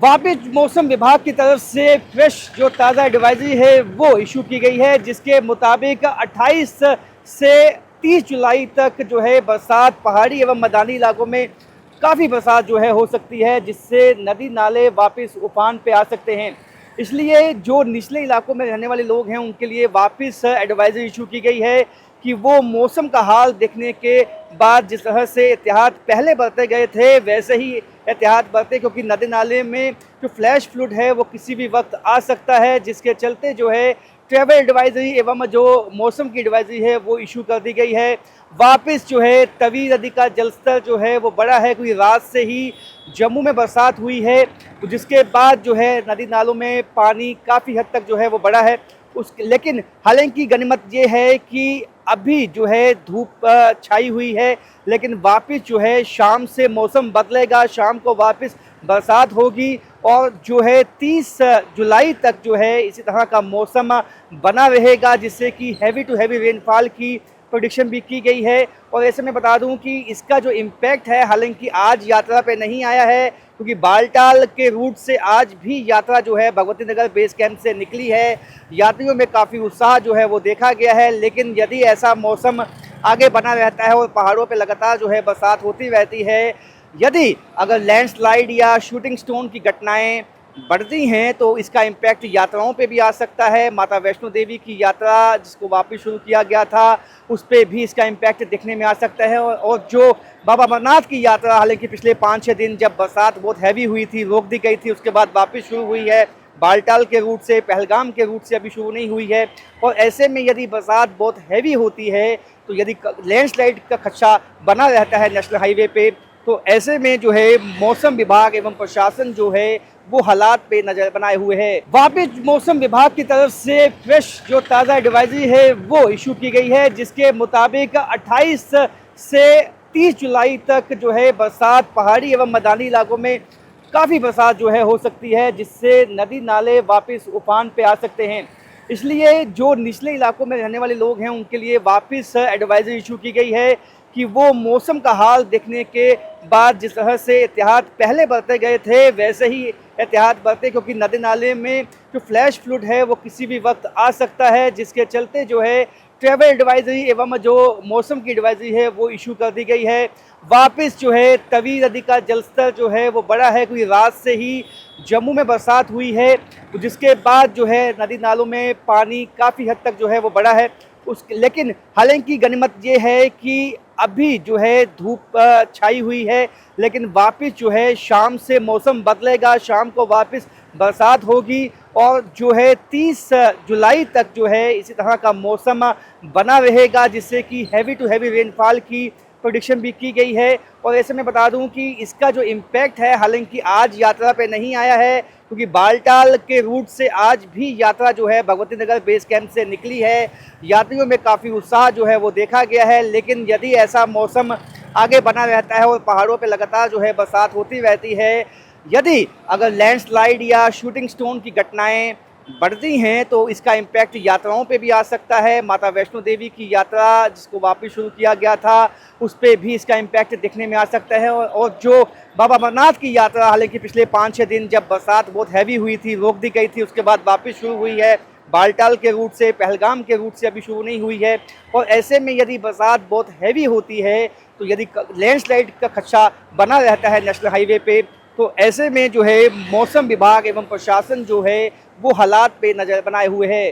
वापिस मौसम विभाग की तरफ से फ्रेश जो ताज़ा एडवाइजरी है वो इशू की गई है, जिसके मुताबिक 28 से 30 जुलाई तक जो है बरसात पहाड़ी एवं मैदानी इलाकों में काफ़ी बरसात जो है हो सकती है, जिससे नदी नाले वापस उफान पे आ सकते हैं। इसलिए जो निचले इलाकों में रहने वाले लोग हैं उनके लिए वापस एडवाइजरी इशू की गई है कि वो मौसम का हाल देखने के बाद जिस तरह से एहतियात पहले बरते गए थे वैसे ही एहतियात बरतें, क्योंकि नदी नाले में जो फ्लैश फ्लड है वो किसी भी वक्त आ सकता है, जिसके चलते जो है ट्रैवल एडवाइजरी एवं जो मौसम की एडवाइजरी है वो इशू कर दी गई है। वापस जो है तवी नदी का जलस्तर जो है वो बढ़ा है, क्योंकि रात से ही जम्मू में बरसात हुई है, तो जिसके बाद जो है नदी नालों में पानी काफ़ी हद तक जो है वो बढ़ा है। लेकिन हालांकि गनीमत ये है कि अभी जो है धूप छाई हुई है, लेकिन वापस जो है शाम से मौसम बदलेगा, शाम को वापस बरसात होगी और जो है 30 जुलाई तक जो है इसी तरह का मौसम बना रहेगा, जिससे कि हैवी टू हैवी रेनफॉल की प्रेडिक्शन भी की गई है। और ऐसे में बता दूं कि इसका जो इम्पैक्ट है, हालांकि आज यात्रा पे नहीं आया है, क्योंकि बालटाल के रूट से आज भी यात्रा जो है भगवती नगर बेस कैंप से निकली है। यात्रियों में काफ़ी उत्साह जो है वो देखा गया है, लेकिन यदि ऐसा मौसम आगे बना रहता है और पहाड़ों पे लगातार जो है बरसात होती रहती है, यदि अगर लैंडस्लाइड या शूटिंग स्टोन की घटनाएं बढ़ती हैं तो इसका इम्पैक्ट यात्राओं पे भी आ सकता है। माता वैष्णो देवी की यात्रा जिसको वापस शुरू किया गया था उस पर भी इसका इम्पैक्ट देखने में आ सकता है। और जो बाबा अमरनाथ की यात्रा हालांकि पिछले 5-6 दिन जब बरसात बहुत हैवी हुई थी, रोक दी गई थी, उसके बाद वापस शुरू हुई है बालटाल के रूट से, पहलगाम के रूट से अभी शुरू नहीं हुई है। और ऐसे में यदि बरसात बहुत हैवी होती है तो यदि लैंडस्लाइड का खदशा बना रहता है नेशनल हाईवे पे, तो ऐसे में जो है मौसम विभाग एवं प्रशासन जो है वो हालात पे नजर बनाए हुए है। वापिस मौसम विभाग की तरफ से फ्रेश जो ताज़ा एडवाइजरी है वो इशू की गई है, जिसके मुताबिक 28 से 30 जुलाई तक जो है बरसात पहाड़ी एवं मैदानी इलाकों में काफ़ी बरसात जो है हो सकती है, जिससे नदी नाले वापस उफान पे आ सकते हैं। इसलिए जो निचले इलाकों में रहने वाले लोग हैं उनके लिए वापस एडवाइजरी इशू की गई है कि वो मौसम का हाल देखने के बाद जिस तरह से एहतियात पहले बरते गए थे वैसे ही एहतियात बरतें, क्योंकि नदी नाले में जो फ्लैश फ्लड है वो किसी भी वक्त आ सकता है, जिसके चलते जो है ट्रैवल एडवाइजरी एवं जो मौसम की एडवाइजरी है वो इशू कर दी गई है। वापस जो है तवी नदी का जलस्तर जो है वो बढ़ा है, क्योंकि रात से ही जम्मू में बरसात हुई है, तो जिसके बाद जो है नदी नालों में पानी काफ़ी हद तक जो है वो बढ़ा है। लेकिन हालांकि गनीमत ये है कि अभी जो है धूप छाई हुई है, लेकिन वापस जो है शाम से मौसम बदलेगा, शाम को वापस बरसात होगी और जो है 30 जुलाई तक जो है इसी तरह का मौसम बना रहेगा, जिससे कि हैवी टू हैवी रेनफॉल की प्रेडिक्शन भी की गई है। और ऐसे में बता दूं कि इसका जो इम्पैक्ट है, हालांकि आज यात्रा पे नहीं आया है, क्योंकि बालटाल के रूट से आज भी यात्रा जो है भगवती नगर बेस कैंप से निकली है। यात्रियों में काफ़ी उत्साह जो है वो देखा गया है, लेकिन यदि ऐसा मौसम आगे बना रहता है और पहाड़ों पे लगातार जो है बरसात होती रहती है, यदि अगर लैंडस्लाइड या शूटिंग स्टोन की घटनाएं बढ़ती हैं तो इसका इम्पैक्ट यात्राओं पे भी आ सकता है। माता वैष्णो देवी की यात्रा जिसको वापस शुरू किया गया था उस पर भी इसका इम्पैक्ट देखने में आ सकता है। और जो बाबा अमरनाथ की यात्रा हालांकि पिछले 5-6 दिन जब बरसात बहुत हैवी हुई थी, रोक दी गई थी, उसके बाद वापस शुरू हुई है बालटाल के रूट से, पहलगाम के रूट से अभी शुरू नहीं हुई है। और ऐसे में यदि बरसात बहुत हैवी होती है तो यदि लैंडस्लाइड का खदशा बना रहता है नेशनल हाईवे पे, तो ऐसे में जो है मौसम विभाग एवं प्रशासन जो है वो हालात पे नजर बनाए हुए है।